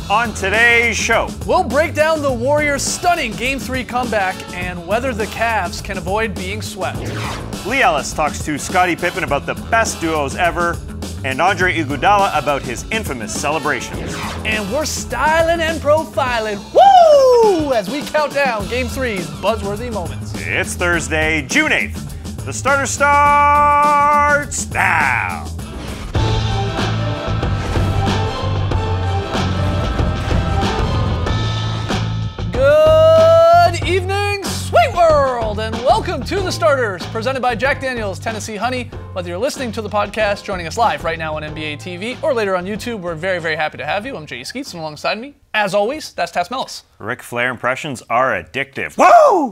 On today's show, we'll break down the Warriors' stunning Game 3 comeback and whether the Cavs can avoid being swept. Lee Ellis talks to Scottie Pippen about the best duos ever, and Andre Iguodala about his infamous celebrations. And we're styling and profiling, woo, as we count down Game 3's buzzworthy moments. It's Thursday, June 8th. The starter starts now. Good evening, sweet world, and welcome to The Starters, presented by Jack Daniel's Tennessee Honey. Whether you're listening to the podcast, joining us live right now on NBA TV, or later on YouTube, we're very, very happy to have you. I'm Jay Skeets, and alongside me, as always, that's Tess Mellis. Ric Flair impressions are addictive. Woo!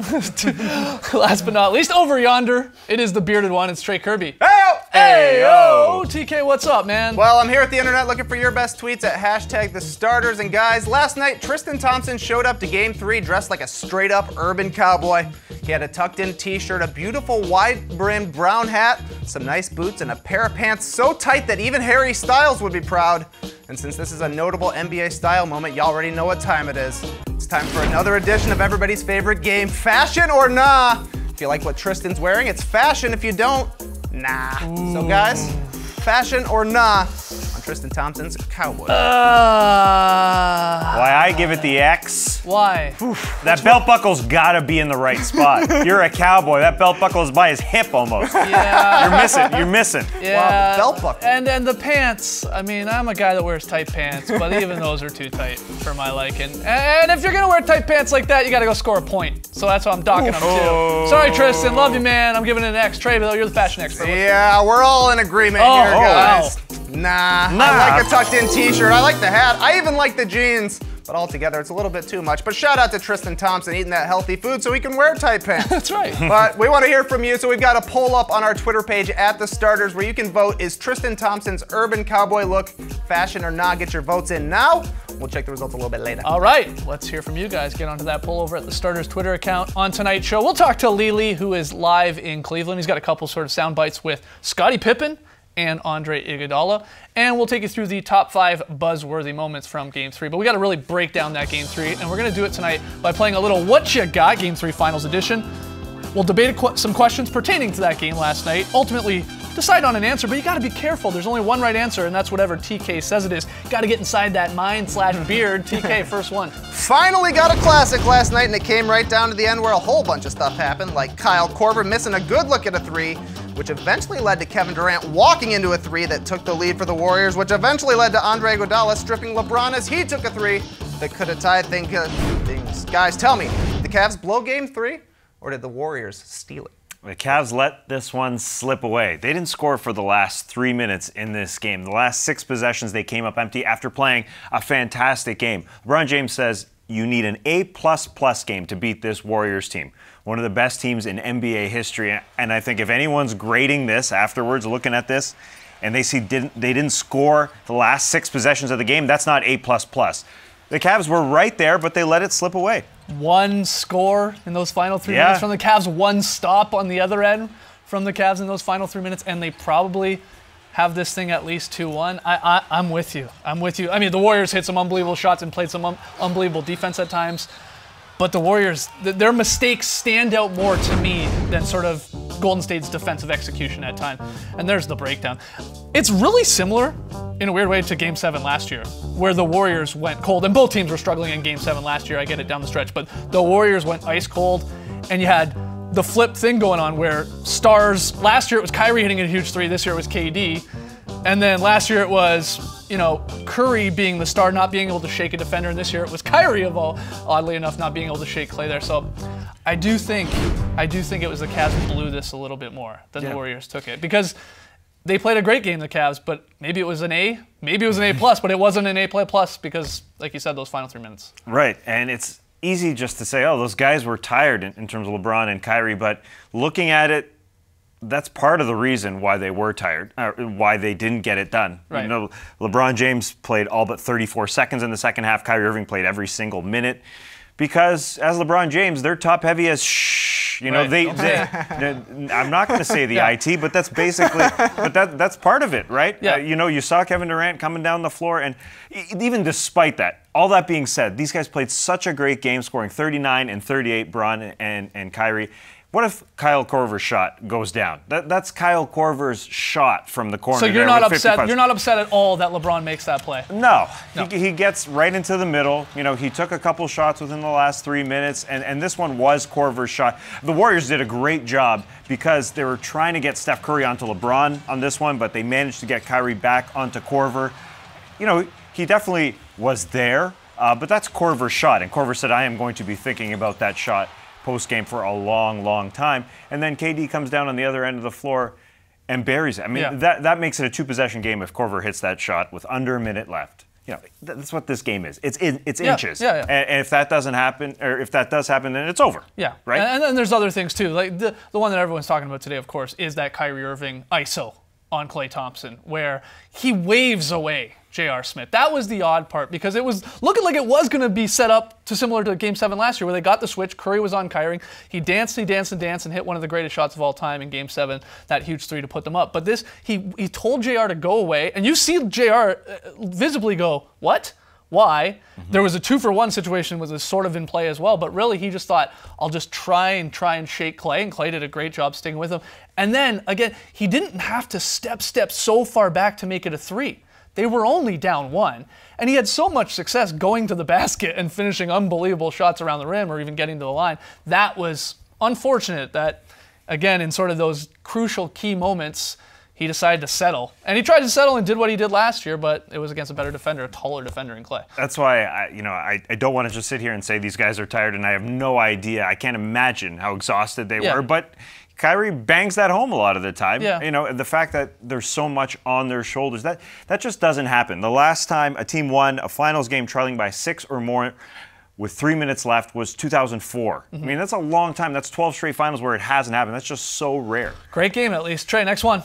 Last but not least, over yonder, it is the bearded one. It's Trey Kirby. Hey-o! Hey-o! TK, what's up, man? Well, I'm here at the internet looking for your best tweets at #TheStarters. And guys, last night, Tristan Thompson showed up to Game 3 dressed like a straight-up urban cowboy. He had a tucked-in t-shirt, a beautiful wide-brimmed brown hat, some nice boots, and a pair of pants so tight that even Harry Styles would be proud. And since this is a notable NBA style moment, y'all already know what time it is. It's time for another edition of everybody's favorite game, Fashion or Nah. If you like what Tristan's wearing, it's fashion. If you don't, nah. So guys, Fashion or Nah on Tristan Thompson's Cowboy. Why I give it the X? Why? That belt buckle's gotta be in the right spot. You're a cowboy. That belt buckle is by his hip almost. Yeah. You're missing. Yeah. Wow, the belt buckle. And then the pants. I mean, I'm a guy that wears tight pants, but even those are too tight for my liking. And if you're gonna wear tight pants like that, you gotta go score a point. So that's why I'm docking them too. Sorry, Tristan. Love you, man. I'm giving it an X. Trey, though, you're the fashion expert. Yeah, we're all in agreement here, guys. Wow. Nah, I like a tucked-in t-shirt. I like the hat. I even like the jeans. But altogether, it's a little bit too much. But shout out to Tristan Thompson eating that healthy food so he can wear tight pants. That's right. But we want to hear from you, so we've got a poll up on our Twitter page @TheStarters where you can vote, is Tristan Thompson's urban cowboy look fashion or not? Get your votes in now. We'll check the results a little bit later. All right, let's hear from you guys. Get onto that poll over at the Starters Twitter account. On tonight's show, we'll talk to Lili, who is live in Cleveland. He's got a couple sort of sound bites with Scottie Pippen and Andre Iguodala, and we'll take you through the top 5 buzzworthy moments from Game 3. But we got to really break down that Game 3, and we're going to do it tonight by playing a little What You Got Game 3 Finals Edition. We'll debate some questions pertaining to that game last night, ultimately decide on an answer, but you got to be careful. There's only one right answer, and that's whatever TK says it is. Got to get inside that mind/beard. TK, first one. Finally got a classic last night, and it came right down to the end where a whole bunch of stuff happened, like Kyle Korver missing a good look at a 3, which eventually led to Kevin Durant walking into a 3 that took the lead for the Warriors, which eventually led to Andre Iguodala stripping LeBron as he took a 3 that could have tied things. Guys, tell me, did the Cavs blow Game 3, or did the Warriors steal it? The Cavs let this one slip away. They didn't score for the last 3 minutes in this game. The last 6 possessions, they came up empty after playing a fantastic game. LeBron James says you need an A++ game to beat this Warriors team. One of the best teams in NBA history. And I think if anyone's grading this afterwards, looking at this, and they see they didn't score the last 6 possessions of the game, that's not A++. The Cavs were right there, but they let it slip away. One score in those final 3 minutes from the Cavs, one stop on the other end from the Cavs in those final 3 minutes, and they probably have this thing at least 2-1. I'm with you. I'm with you. I mean, the Warriors hit some unbelievable shots and played some unbelievable defense at times, but the Warriors, their mistakes stand out more to me than sort of Golden State's defensive execution at times. And there's the breakdown. It's really similar, in a weird way, to Game 7 last year, where the Warriors went cold. And both teams were struggling in Game 7 last year, I get it down the stretch, but the Warriors went ice cold, and you had the flip thing going on where stars, last year it was Kyrie hitting a huge 3, this year it was KD. And then last year it was, Curry being the star, not being able to shake a defender, and this year it was Kyrie, oddly enough, not being able to shake Klay there. So I do think it was the Cavs who blew this a little bit more than the Warriors took it, because they played a great game, the Cavs, but maybe it was an A, maybe it was an A+, but it wasn't an A++ because, like you said, those final 3 minutes. Right, and it's easy just to say, oh, those guys were tired in terms of LeBron and Kyrie, but looking at it, that's part of the reason why they were tired, why they didn't get it done. Right. LeBron James played all but 34 seconds in the second half. Kyrie Irving played every single minute because, as LeBron James, they're top-heavy as shh. You know, I'm not going to say the IT, but that's basically, that's part of it, right? Yeah. You know, you saw Kevin Durant coming down the floor, and even despite that, all that being said, these guys played such a great game, scoring 39 and 38, Bron and Kyrie. What if Kyle Korver's shot goes down? That's Kyle Korver's shot from the corner. So you're not upset. You're not upset at all that LeBron makes that play. No. He gets right into the middle. You know, he took a couple shots within the last 3 minutes, and this one was Korver's shot. The Warriors did a great job because they were trying to get Steph Curry onto LeBron on this one, but they managed to get Kyrie back onto Korver. You know, he definitely was there, but that's Korver's shot, and Korver said, I am going to be thinking about that shot post-game for a long, long time. And then KD comes down on the other end of the floor and buries it. I mean, that makes it a two-possession game if Korver hits that shot with under a minute left. You know, that's what this game is. It's inches. And if that doesn't happen, or if that does happen, then it's over. Yeah. Right? And then there's other things, too. Like the one that everyone's talking about today, of course, is that Kyrie Irving ISO on Klay Thompson, where he waves away J.R. Smith. That was the odd part because it was looking like it was going to be set up to similar to Game 7 last year where they got the switch. Curry was on Kyrie. He danced and hit one of the greatest shots of all time in Game 7, that huge three to put them up. But this, he told J.R. to go away, and you see J.R. visibly go, what? Why? Mm-hmm. There was a 2-for-1 situation was sort of in play as well, but really he just thought, I'll just try and shake Klay, and Klay did a great job sticking with him. And then, again, he didn't have to step so far back to make it a three. They were only down 1, and he had so much success going to the basket and finishing unbelievable shots around the rim or even getting to the line. That was unfortunate that, again, in sort of those crucial key moments, he decided to settle. And he tried to settle and did what he did last year, but it was against a better defender, a taller defender in Klay. That's why I don't want to just sit here and say these guys are tired, and I have no idea. I can't imagine how exhausted they were, but Kyrie bangs that home a lot of the time. Yeah. You know, the fact that there's so much on their shoulders, that just doesn't happen. The last time a team won a finals game trailing by 6 or more with 3 minutes left was 2004. I mean, that's a long time. That's 12 straight finals where it hasn't happened. That's just so rare. Great game, at least. Trey, next one.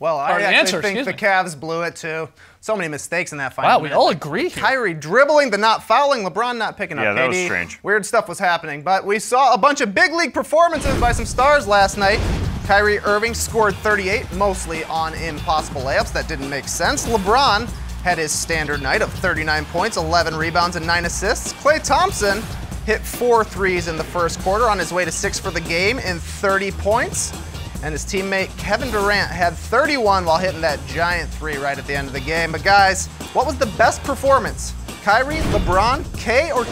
Well, I actually think the Cavs blew it, too. So many mistakes in that final minute. Wow, we all agree here. Kyrie dribbling but not fouling. LeBron not picking up KD. Yeah, that was strange. Weird stuff was happening. But we saw a bunch of big league performances by some stars last night. Kyrie Irving scored 38, mostly on impossible layups. That didn't make sense. LeBron had his standard night of 39 points, 11 rebounds, and 9 assists. Klay Thompson hit 4 threes in the first quarter on his way to 6 for the game in 30 points. And his teammate Kevin Durant had 31 while hitting that giant 3 right at the end of the game. But guys, what was the best performance? Kyrie, LeBron, Klay or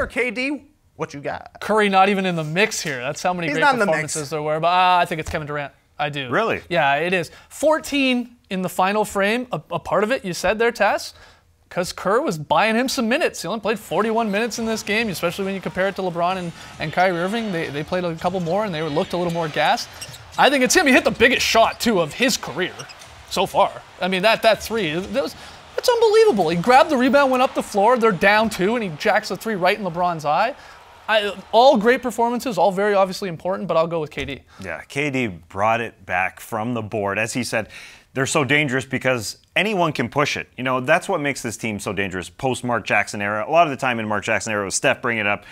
KD? What you got? Curry not even in the mix here. That's how many great performances there were. But I think it's Kevin Durant. I do. Really? Yeah, it is. 14 in the final frame. A part of it, you said there, Tess, because Kerr was buying him some minutes. He only played 41 minutes in this game, especially when you compare it to LeBron and Kyrie Irving. They played a couple more, and they looked a little more gassed. I think it's him. He hit the biggest shot, too, of his career so far. I mean, that 3, that's unbelievable. He grabbed the rebound, went up the floor. They're down 2, and he jacks the 3 right in LeBron's eye. All great performances, all very obviously important, but I'll go with KD. Yeah, KD brought it back from the board. As he said, they're so dangerous because anyone can push it. You know, that's what makes this team so dangerous post-Mark Jackson era. A lot of the time in Mark Jackson era, it was Steph bringing it up.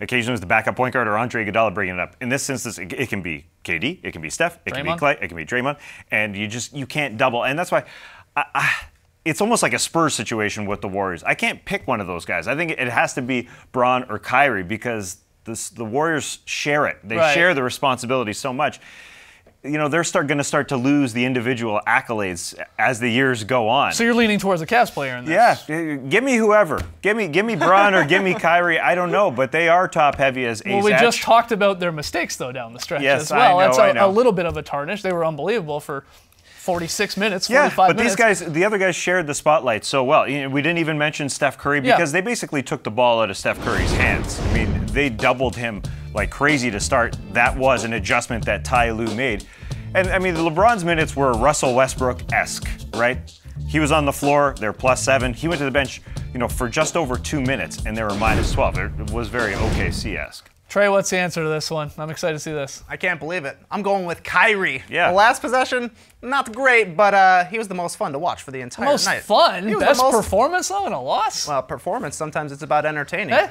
Occasionally it was the backup point guard or Andre Iguodala bringing it up. In this instance, it can be KD, it can be Steph, it can be Klay, it can be Draymond, and you can't double. And that's why it's almost like a Spurs situation with the Warriors. I can't pick one of those guys. I think it has to be Bron or Kyrie because the Warriors share it. They share the responsibility so much. You know, they're going to start to lose the individual accolades as the years go on. So you're leaning towards a Cavs player in this? Yeah, give me whoever. Give me Bron or give me Kyrie. I don't know, but they are top heavy as Well, we just talked about their mistakes, though, down the stretch as well. I know, That's a little bit of a tarnish. They were unbelievable for 46 minutes, 45 minutes. But these guys, the other guys shared the spotlight so well. You know, we didn't even mention Steph Curry because they basically took the ball out of Steph Curry's hands. I mean, they doubled him like crazy to start. That was an adjustment that Ty Lue made. And, I mean, LeBron's minutes were Russell Westbrook-esque, right? He was on the floor, they're +7. He went to the bench, you know, for just over 2 minutes, and they were -12. It was very OKC-esque. Trey, what's the answer to this one? I'm excited to see this. I can't believe it. I'm going with Kyrie. Yeah. The last possession, not great, but he was the most fun to watch for the entire night. Most fun? He was Best the most performance, though, in a loss? Well, performance, sometimes it's about entertaining. Yeah.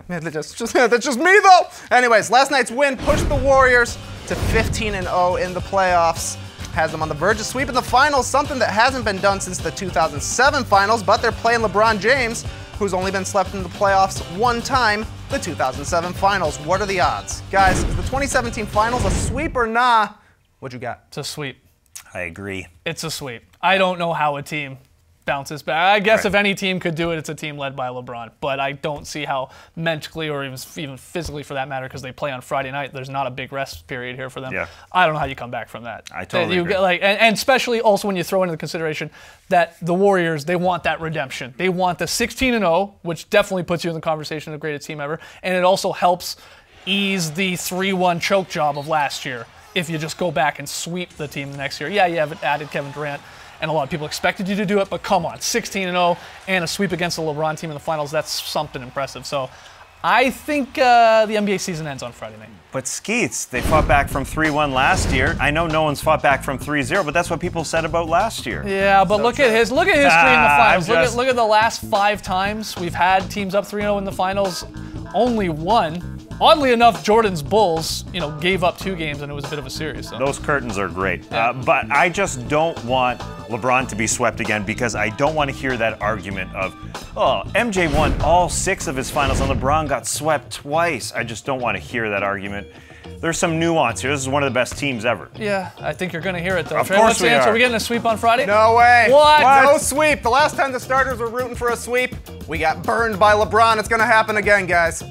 That's just me, though. Anyways, last night's win pushed the Warriors to 15-0 in the playoffs. Has them on the verge of sweeping the finals, something that hasn't been done since the 2007 finals, but they're playing LeBron James, who's only been swept in the playoffs one time, the 2007 finals. What are the odds? Guys, is the 2017 finals a sweep or nah? What you got? It's a sweep. I agree. It's a sweep. I don't know how a team bounces back. I guess if any team could do it, it's a team led by LeBron. But I don't see how mentally or even physically, for that matter, because they play on Friday night. There's not a big rest period here for them. Yeah. I don't know how you come back from that. I totally agree. And especially also when you throw into the consideration that the Warriors, they want that redemption. They want the 16-0, which definitely puts you in the conversation of the greatest team ever. And it also helps ease the 3-1 choke job of last year if you just go back and sweep the team the next year. Yeah, you have added Kevin Durant, and a lot of people expected you to do it, but come on, 16-0 and a sweep against the LeBron team in the finals, that's something impressive. So I think the NBA season ends on Friday night. But Skeets, they fought back from 3-1 last year. I know no one's fought back from 3-0, but that's what people said about last year. Yeah, but look at history in the finals. Look at the last 5 times we've had teams up 3-0 in the finals. Only one. Oddly enough, Jordan's Bulls, gave up 2 games, and it was a bit of a series. So. Those curtains are great. But I just don't want LeBron to be swept again because I don't want to hear that argument of, oh, MJ won all 6 of his finals and LeBron got swept twice. I just don't want to hear that argument. There's some nuance here. This is one of the best teams ever. Yeah, I think you're going to hear it, though. Of course we are. Are we getting a sweep on Friday? No way. What? No sweep. The last time the starters were rooting for a sweep, we got burned by LeBron. It's going to happen again, guys.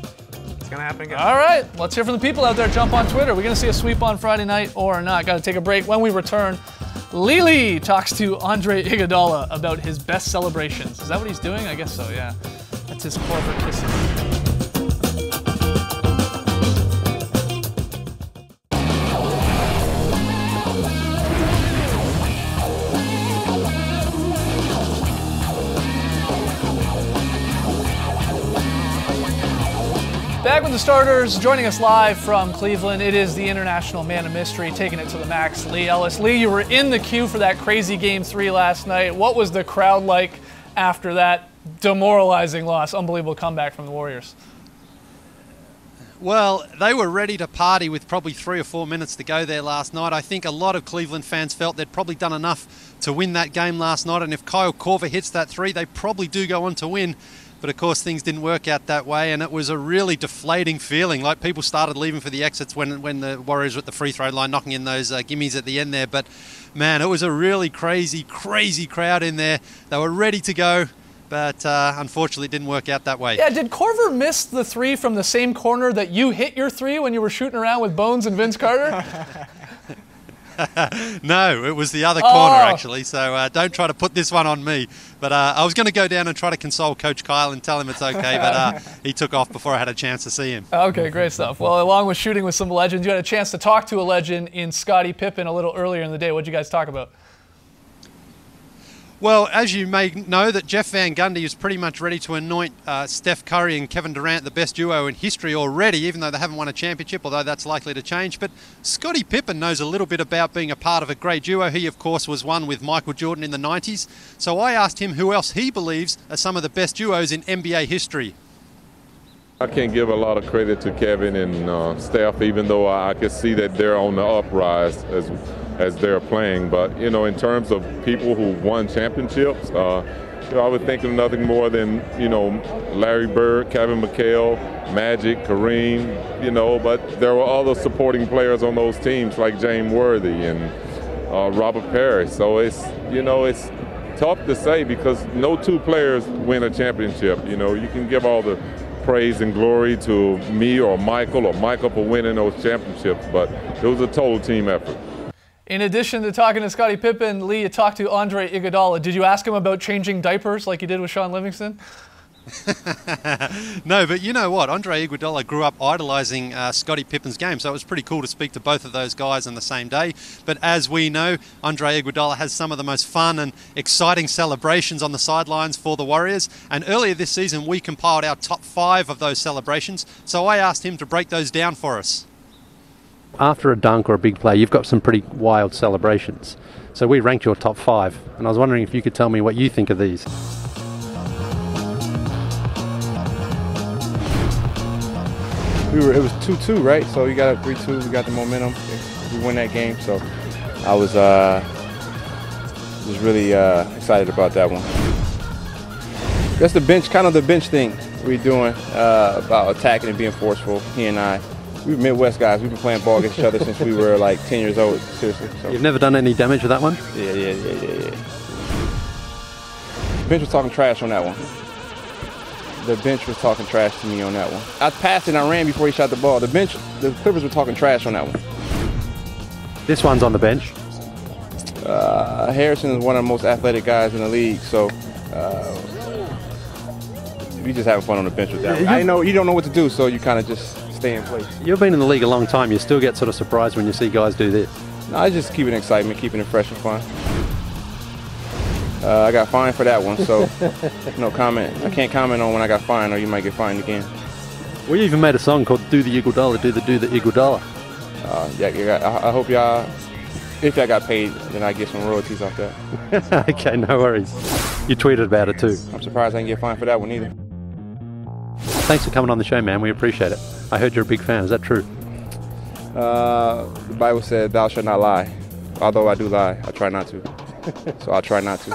Gonna happen again. All right, let's hear from the people out there. Jump on Twitter. We're gonna see a sweep on Friday night or not. Got to take a break. When we return, Lily talks to Andre Iguodala about his best celebrations. Is that what he's doing? I guess so. Yeah, that's his Korver kissing. Back with the starters, joining us live from Cleveland, it is the international man of mystery, taking it to the max, Lee Ellis. Lee, you were in the queue for that crazy Game 3 last night. What was the crowd like after that demoralizing loss? Unbelievable comeback from the Warriors. Well, they were ready to party with probably 3 or 4 minutes to go there last night. I think a lot of Cleveland fans felt they'd probably done enough to win that game last night, and if Kyle Korver hits that 3, they probably do go on to win. But of course things didn't work out that way, and it was a really deflating feeling. Like, people started leaving for the exits when the Warriors were at the free throw line knocking in those gimmies at the end there. But man, it was a really crazy crowd in there. They were ready to go, but unfortunately it didn't work out that way. Yeah, did Korver miss the 3 from the same corner that you hit your 3 when you were shooting around with Bones and Vince Carter? No, it was the other corner, actually, so don't try to put this one on me. But I was going to go down and try to console Coach Kyle and tell him it's okay, but he took off before I had a chance to see him. Okay, great stuff. Well, along with shooting with some legends, you had a chance to talk to a legend in Scottie Pippen a little earlier in the day. What did you guys talk about? Well, as you may know, that Jeff Van Gundy is pretty much ready to anoint Steph Curry and Kevin Durant the best duo in history already, even though they haven't won a championship, although that's likely to change. But Scottie Pippen knows a little bit about being a part of a great duo. He, of course, was one with Michael Jordan in the 90s. So I asked him who else he believes are some of the best duos in NBA history. I can't give a lot of credit to Kevin and Steph, even though I can see that they're on the uprise as they're playing. But, in terms of people who won championships, I would think of nothing more than, Larry Bird, Kevin McHale, Magic, Kareem, but there were other supporting players on those teams like James Worthy and Robert Parrish. So it's tough to say because no 2 players win a championship. You can give all the praise and glory to me or Michael for winning those championships, but it was a total team effort. In addition to talking to Scottie Pippen, Lee, you talked to Andre Iguodala. Did you ask him about changing diapers like you did with Sean Livingston? No, but you know what? Andre Iguodala grew up idolising Scottie Pippen's game, so it was pretty cool to speak to both of those guys on the same day. But as we know, Andre Iguodala has some of the most fun and exciting celebrations on the sidelines for the Warriors. And earlier this season, we compiled our top 5 of those celebrations, so I asked him to break those down for us. After a dunk or a big play, you've got some pretty wild celebrations. So we ranked your top 5, and I was wondering if you could tell me what you think of these. It was 2-2, right? So you got a 3-2. We got the momentum. We won that game. So I was really excited about that one. That's the bench, kind of the bench thing we're doing about attacking and being forceful. He and I, we're Midwest guys. We've been playing ball against each other since we were like 10 years old. Seriously. So. You've never done any damage with that one? Yeah. The bench was talking trash on that one. The bench was talking trash to me on that one. I passed it and I ran before he shot the ball. The Clippers were talking trash on that one. This one's on the bench. Harrison is one of the most athletic guys in the league, so we just having fun on the bench with that one. I know you don't know what to do, so you kind of just stay in place. You've been in the league a long time. You still get sort of surprised when you see guys do this. No, I just keep it excitement, keeping it fresh and fun. I got fined for that one, so no comment. I can't comment on when I got fined, or you might get fined again. We even made a song called "Do the Iguodala, Do the Iguodala." I hope y'all, if y'all got paid, then I get some royalties off that. Okay, no worries. You tweeted about it too. I'm surprised I didn't get fined for that one either. Thanks for coming on the show, man. We appreciate it. I heard you're a big fan. Is that true? The Bible said, "Thou shalt not lie." Although I do lie, I try not to. So I'll try not to.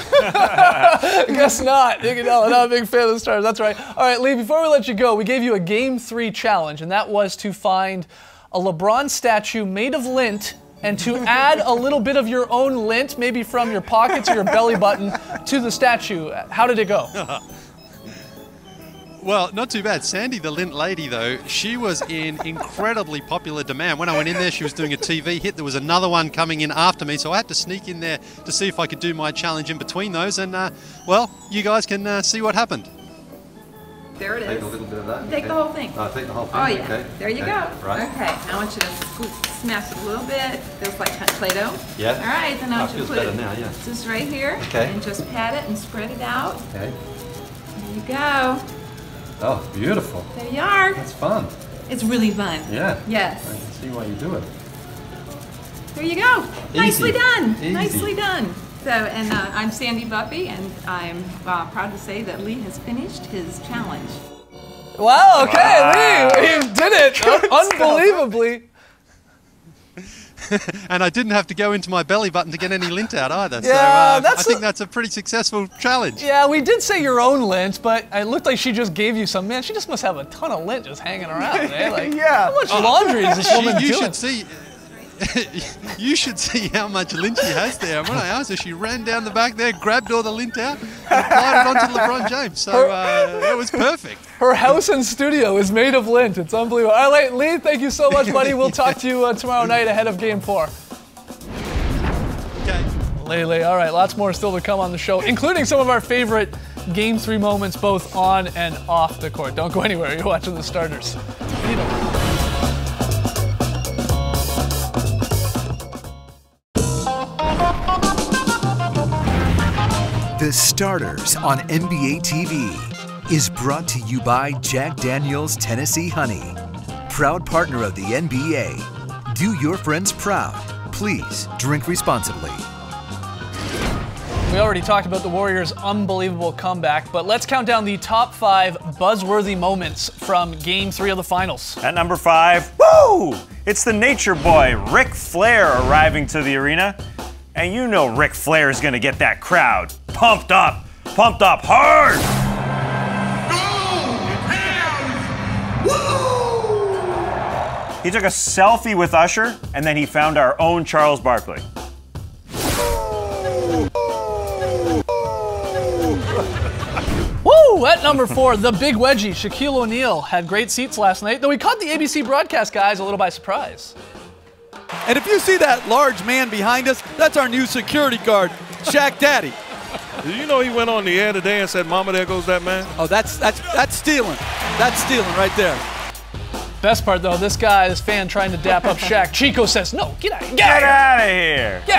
Guess not. Iguodala, not a big fan of the Stars. That's right. All right, Lee, before we let you go, we gave you a Game 3 challenge, and that was to find a LeBron statue made of lint and to add a little bit of your own lint, maybe from your pockets or your belly button, to the statue. How did it go? Well, not too bad. Sandy, the lint lady, though, she was in incredibly popular demand. When I went in there, she was doing a TV hit. There was another one coming in after me, so I had to sneak in there to see if I could do my challenge in between those. And, well, you guys can see what happened. There it is. Take a little bit of that. Take the whole thing. Oh, take the whole thing. Oh, yeah. Okay. There you Okay. go. Right. Okay. Now I want you to smash it a little bit. Feels like Play-Doh. Yeah. All right. Then I want you to feels put better it now, yeah. just right here. Okay. And just pat it and spread it out. Okay. There you go. Oh, beautiful. There you are. That's fun. It's really fun. Yeah. Yes. I can see why you do it. There you go. Nicely done. Easy. Nicely done. So, and I'm Sandy Buffy, and I'm proud to say that Lee has finished his challenge. Wow, okay, Lee, you did it unbelievably. And I didn't have to go into my belly button to get any lint out either. Yeah, so I think that's a pretty successful challenge. Yeah, we did say your own lint, but it looked like she just gave you some. Man, she just must have a ton of lint just hanging around, eh? Like, Yeah. how much laundry is this woman You doing? should see. You should see how much lint she has there. When I asked her, she ran down the back there, grabbed all the lint out, and applied it onto LeBron James. So it was perfect. Her house and studio is made of lint. It's unbelievable. All right, Lee, thank you so much, buddy. We'll talk to you tomorrow night ahead of Game 4. Okay. Lee, all right, lots more still to come on the show, including some of our favorite Game 3 moments both on and off the court. Don't go anywhere. You're watching The Starters. The Starters on NBA TV is brought to you by Jack Daniel's Tennessee Honey, proud partner of the NBA. Do your friends proud. Please drink responsibly. We already talked about the Warriors' unbelievable comeback, but let's count down the top 5 buzzworthy moments from Game 3 of the Finals. At number 5, woo! It's the nature boy, Ric Flair, arriving to the arena. And you know Ric Flair is going to get that crowd pumped up hard! He took a selfie with Usher, and then he found our own Charles Barkley. Woo! At number 4, the big wedgie, Shaquille O'Neal, had great seats last night, though he caught the ABC broadcast guys a little by surprise. And if you see that large man behind us, that's our new security guard, Shaq Daddy. Did you know he went on the air today and said, "Mama, there goes that man"? Oh, that's stealing. That's stealing right there. Best part though, this fan trying to dap up Shaq. Chico says, "No, get out of here! Get out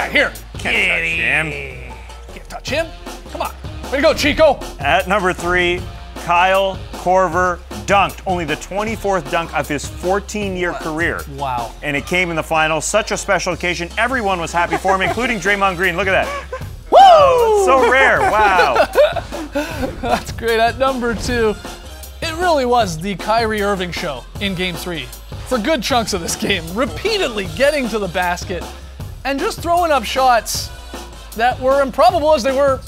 of here! Get out of here! Can't touch him. Can't touch him! Come on, way to go, Chico!" At number 3, Kyle Korver dunked only the 24th dunk of his 14-year career. Wow. And it came in the final. Such a special occasion. Everyone was happy for him, including Draymond Green. Look at that. Woo! Oh, it's so rare. Wow. That's great. At number 2, it really was the Kyrie Irving show in Game 3. For good chunks of this game, repeatedly getting to the basket and just throwing up shots that were improbable as they were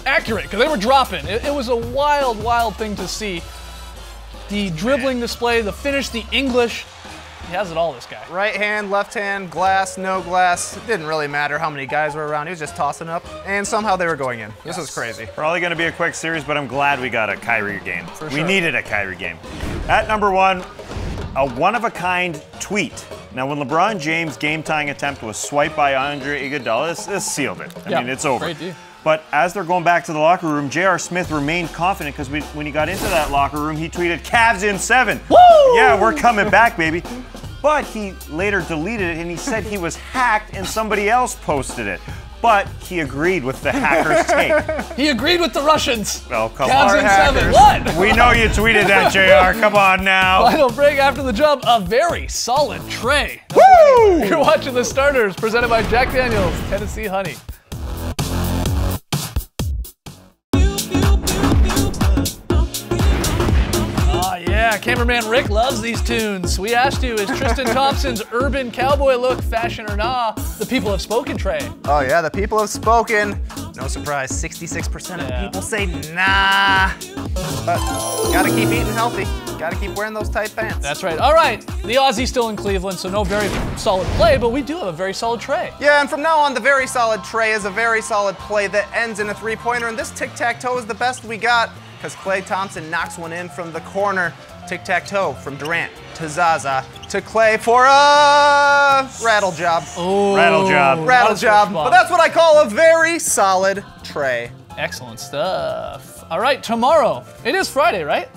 accurate, because they were dropping. It was a wild, wild thing to see. The dribbling display, the finish, the English. He has it all, this guy. Right hand, left hand, glass, no glass. It didn't really matter how many guys were around. He was just tossing up, and somehow they were going in. This was crazy. Probably going to be a quick series, but I'm glad we got a Kyrie game. For We sure. needed a Kyrie game. At number 1, a one-of-a-kind tweet. Now, when LeBron James' game-tying attempt was swiped by Andre Iguodala, this sealed it. I mean, it's over. Great deal. But as they're going back to the locker room, J.R. Smith remained confident because when he got into that locker room, he tweeted, "Cavs in 7. Woo! Yeah, we're coming back, baby." But he later deleted it and he said he was hacked and somebody else posted it. But he agreed with the hacker's take. He agreed with the Russians. Oh, come Cavs on. in 7. What? We know you tweeted that, JR. Come on now. Final break after the jump. A very solid tray. Woo! You're watching The Starters, presented by Jack Daniels, Tennessee Honey. Yeah, cameraman Rick loves these tunes. We asked you, is Tristan Thompson's urban cowboy look fashion or nah? The people have spoken, Trey. Oh yeah, the people have spoken. No surprise, 66% of people say nah. But gotta keep eating healthy. Gotta keep wearing those tight pants. That's right. All right, the Aussie's still in Cleveland, so no very solid play, but we do have a very solid tray. Yeah, and from now on, the very solid tray is a very solid play that ends in a three-pointer, and this tic-tac-toe is the best we got because Klay Thompson knocks one in from the corner. Tic-tac-toe from Durant to Zaza to Klay for a rattle job. Oh, rattle job. Rattle job. But that's what I call a very solid tray. Excellent stuff. All right, tomorrow. It is Friday, right?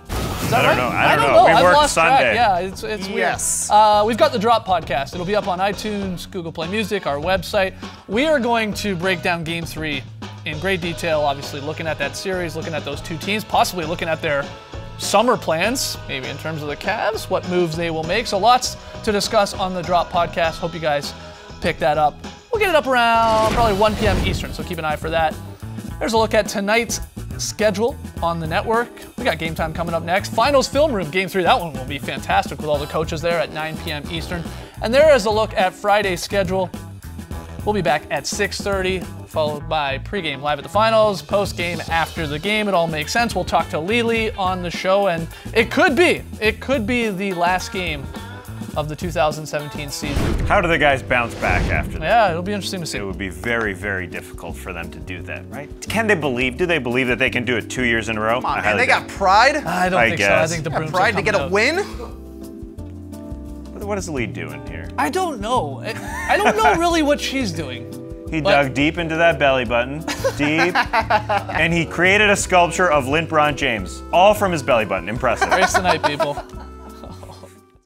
Is that right? I don't know. We I've work lost Sunday. track. Yeah, it's weird. Yes. We've got the Drop podcast. It'll be up on iTunes, Google Play Music, our website. We are going to break down Game 3 in great detail, obviously looking at that series, looking at those two teams, possibly looking at their summer plans, maybe in terms of the Cavs, what moves they will make. So lots to discuss on the Drop podcast. Hope you guys pick that up. We'll get it up around probably 1 p.m. Eastern, so keep an eye for that. There's a look at tonight's schedule on the network. We got Game Time coming up next. Finals Film Room, Game 3. That one will be fantastic with all the coaches there at 9 p.m. Eastern. And there is a look at Friday's schedule. We'll be back at 6:30, followed by pregame live at the finals, postgame after the game. It all makes sense. We'll talk to Lily on the show, and it could be the last game of the 2017 season. How do the guys bounce back after that? Yeah, it'll be interesting to see. It would be very, very difficult for them to do that, right? Do they believe that they can do it 2 years in a row? Come on, man, they got pride. I don't think so. I think the got brooms pride are to get a coming out. win. What is Lee doing here? I don't know. I don't know really what she's doing. He dug deep into that belly button, deep, and he created a sculpture of Lint Bron James, all from his belly button. Impressive. Race tonight, people.